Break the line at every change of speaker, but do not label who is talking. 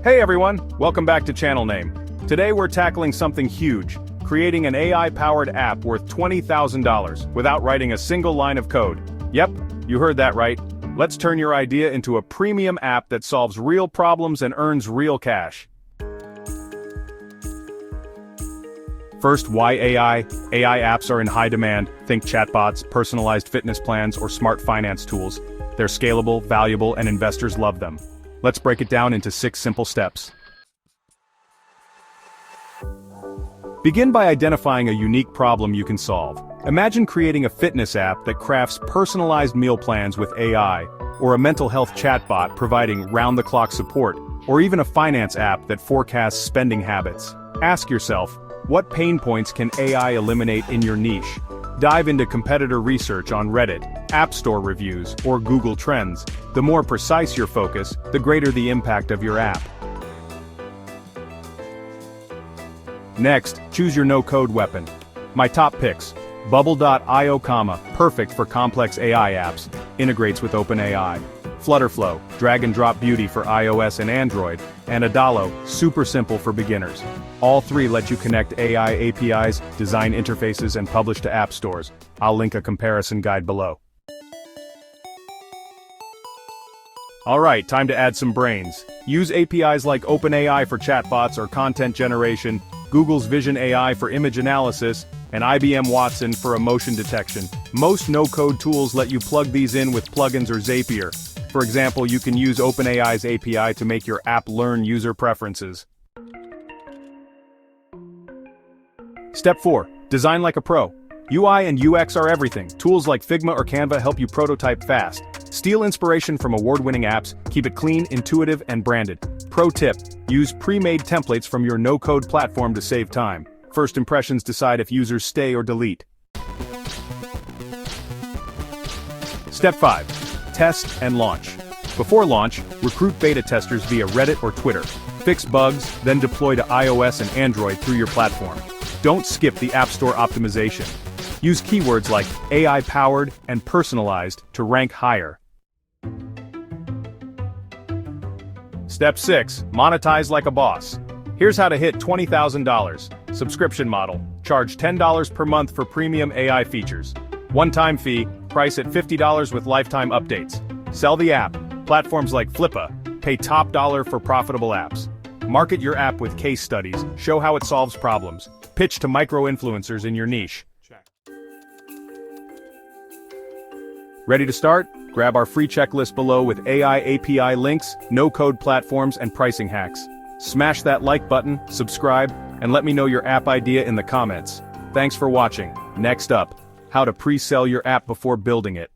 Hey everyone, welcome back to Channel Name. Today we're tackling something huge, creating an AI-powered app worth $20,000 without writing a single line of code. Yep, you heard that right. Let's turn your idea into a premium app that solves real problems and earns real cash. First, why AI? AI apps are in high demand. Think chatbots, personalized fitness plans, or smart finance tools. They're scalable, valuable, and investors love them. Let's break it down into 6 simple steps. Begin by identifying a unique problem you can solve. Imagine creating a fitness app that crafts personalized meal plans with AI, or a mental health chatbot providing round-the-clock support, or even a finance app that forecasts spending habits. Ask yourself, what pain points can AI eliminate in your niche? Dive into competitor research on Reddit, App Store reviews, or Google Trends. The more precise your focus, the greater the impact of your app. Next, choose your no-code weapon. My top picks: Bubble.io, perfect for complex AI apps, integrates with OpenAI. FlutterFlow, drag-and-drop beauty for iOS and Android, and Adalo, super simple for beginners. All 3 let you connect AI APIs, design interfaces, and publish to app stores. I'll link a comparison guide below. Alright, time to add some brains. Use APIs like OpenAI for chatbots or content generation, Google's Vision AI for image analysis, and IBM Watson for emotion detection. Most no-code tools let you plug these in with plugins or Zapier. For example, you can use OpenAI's API to make your app learn user preferences. Step 4. Design like a pro. UI and UX are everything. Tools like Figma or Canva help you prototype fast. Steal inspiration from award-winning apps, keep it clean, intuitive, and branded. Pro tip: use pre-made templates from your no-code platform to save time. First impressions decide if users stay or delete. Step 5. Test and launch. Before launch, recruit beta testers via Reddit or Twitter. Fix bugs, then deploy to iOS and Android through your platform. Don't skip the App Store optimization. Use keywords like AI-powered and personalized to rank higher. Step 6. Monetize like a boss. Here's how to hit $20,000. Subscription model. Charge $10 per month for premium AI features. One-time fee, price at $50 with lifetime updates. Sell the app. Platforms like Flippa pay top dollar for profitable apps. Market your app with case studies, show how it solves problems. Pitch to micro-influencers in your niche. Ready to start? Grab our free checklist below with AI API links, no-code platforms, and pricing hacks. Smash that like button, subscribe, and let me know your app idea in the comments. Thanks for watching. Next up, how to pre-sell your app before building it.